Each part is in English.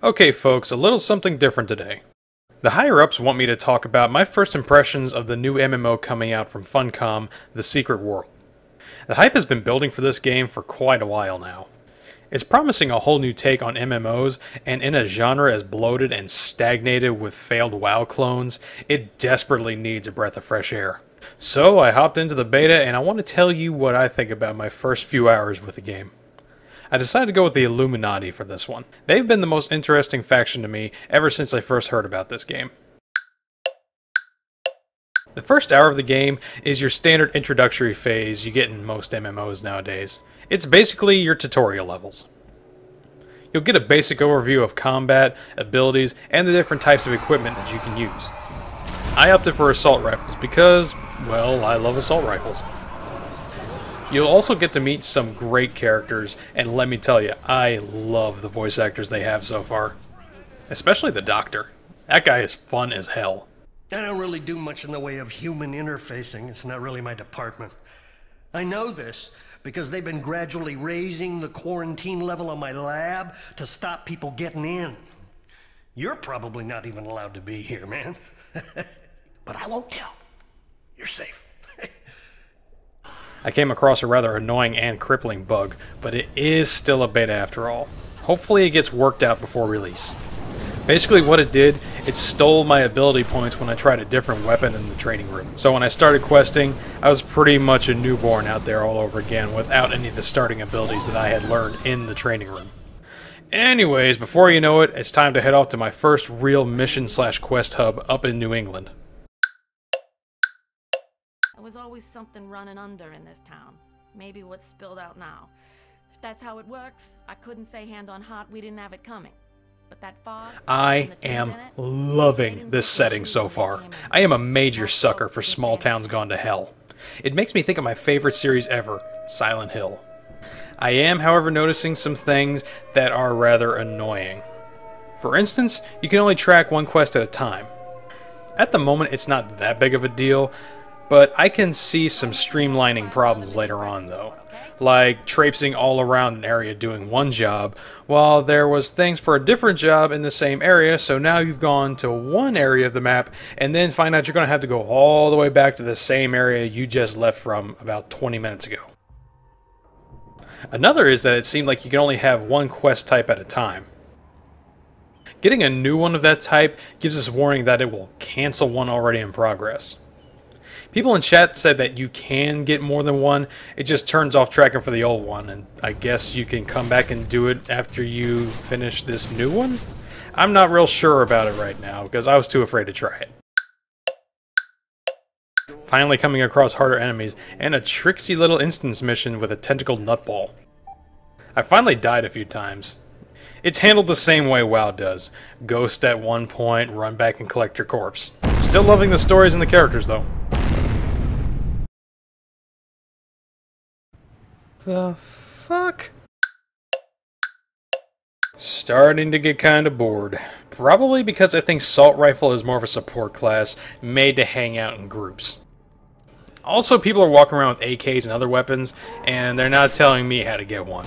Okay folks, a little something different today. The higher-ups want me to talk about my first impressions of the new MMO coming out from Funcom, The Secret World. The hype has been building for this game for quite a while now. It's promising a whole new take on MMOs, and in a genre as bloated and stagnated with failed WoW clones, it desperately needs a breath of fresh air. So I hopped into the beta and I want to tell you what I think about my first few hours with the game. I decided to go with the Illuminati for this one. They've been the most interesting faction to me ever since I first heard about this game. The first hour of the game is your standard introductory phase you get in most MMOs nowadays. It's basically your tutorial levels. You'll get a basic overview of combat, abilities, and the different types of equipment that you can use. I opted for assault rifles because, well, I love assault rifles. You'll also get to meet some great characters, and let me tell you, I love the voice actors they have so far. Especially the Doctor. That guy is fun as hell. I don't really do much in the way of human interfacing. It's not really my department. I know this because they've been gradually raising the quarantine level of my lab to stop people getting in. You're probably not even allowed to be here, man. But I won't tell. You're safe. I came across a rather annoying and crippling bug, but it is still a beta after all. Hopefully it gets worked out before release. Basically what it did, it stole my ability points when I tried a different weapon in the training room. So when I started questing, I was pretty much a newborn out there all over again without any of the starting abilities that I had learned in the training room. Anyways, before you know it, it's time to head off to my first real mission/quest hub up in New England. There was always something running under in this town. Maybe what's spilled out now. If that's how it works, I couldn't say hand on heart we didn't have it coming. But that fog... I am loving this setting so far. I am a major sucker for small towns gone to hell. It makes me think of my favorite series ever, Silent Hill. I am, however, noticing some things that are rather annoying. For instance, you can only track one quest at a time. At the moment, it's not that big of a deal, but I can see some streamlining problems later on though, like traipsing all around an area doing one job, while there was things for a different job in the same area, so now you've gone to one area of the map, and then find out you're going to have to go all the way back to the same area you just left from about 20 minutes ago. Another is that it seemed like you can only have one quest type at a time. Getting a new one of that type gives us warning that it will cancel one already in progress. People in chat said that you can get more than one, it just turns off tracking for the old one, and I guess you can come back and do it after you finish this new one? I'm not real sure about it right now, because I was too afraid to try it. Finally coming across harder enemies, and a tricksy little instance mission with a tentacled nutball. I finally died a few times. It's handled the same way WoW does. Ghost at one point, run back and collect your corpse. Still loving the stories and the characters though. The fuck? Starting to get kinda bored. Probably because I think Assault Rifle is more of a support class, made to hang out in groups. Also, people are walking around with AKs and other weapons, and they're not telling me how to get one.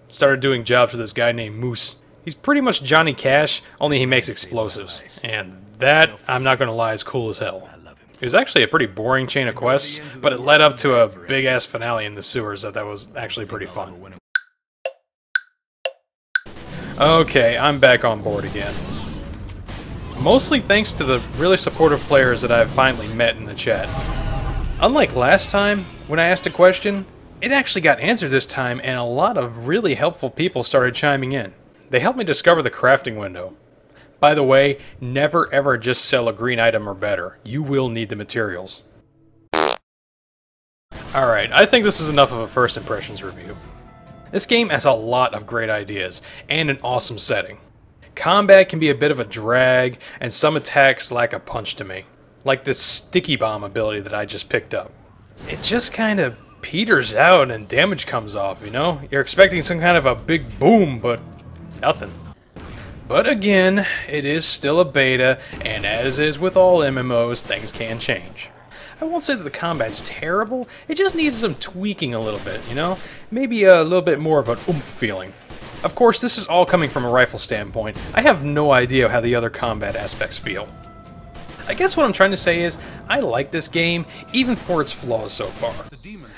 Started doing jobs for this guy named Moose. He's pretty much Johnny Cash, only he makes explosives. And that, I'm not gonna lie, is cool as hell. It was actually a pretty boring chain of quests, but it led up to a big-ass finale in the sewers that was actually pretty fun. Okay, I'm back on board again. Mostly thanks to the really supportive players that I've finally met in the chat. Unlike last time, when I asked a question, it actually got answered this time, and a lot of really helpful people started chiming in. They helped me discover the crafting window. By the way, never ever just sell a green item or better. You will need the materials. Alright, I think this is enough of a first impressions review. This game has a lot of great ideas, and an awesome setting. Combat can be a bit of a drag, and some attacks lack a punch to me. Like this sticky bomb ability that I just picked up. It just kinda peters out and damage comes off, you know? You're expecting some kind of a big boom, but nothing. But again, it is still a beta, and as is with all MMOs, things can change. I won't say that the combat's terrible, it just needs some tweaking a little bit, you know? Maybe a little bit more of an oomph feeling. Of course, this is all coming from a rifle standpoint. I have no idea how the other combat aspects feel. I guess what I'm trying to say is, I like this game, even for its flaws so far.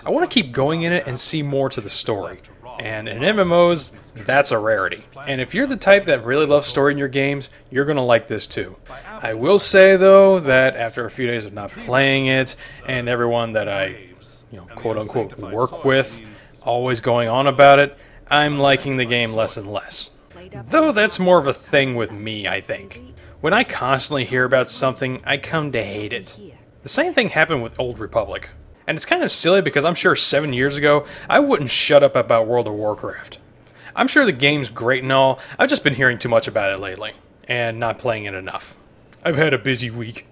I want to keep going in it and see more to the story. And in MMOs, that's a rarity. And if you're the type that really loves story in your games, you're going to like this too. I will say though, that after a few days of not playing it, and everyone that I, quote-unquote work with, always going on about it, I'm liking the game less and less. Though that's more of a thing with me, I think. When I constantly hear about something, I come to hate it. The same thing happened with Old Republic. And it's kind of silly because I'm sure 7 years ago, I wouldn't shut up about World of Warcraft. I'm sure the game's great and all, I've just been hearing too much about it lately, and not playing it enough. I've had a busy week.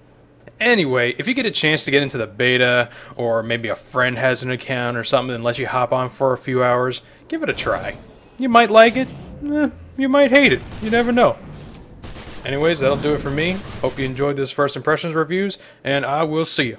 Anyway, if you get a chance to get into the beta, or maybe a friend has an account or something and lets you hop on for a few hours, give it a try. You might like it, you might hate it, you never know. Anyways, that'll do it for me. Hope you enjoyed this First Impressions reviews, and I will see you.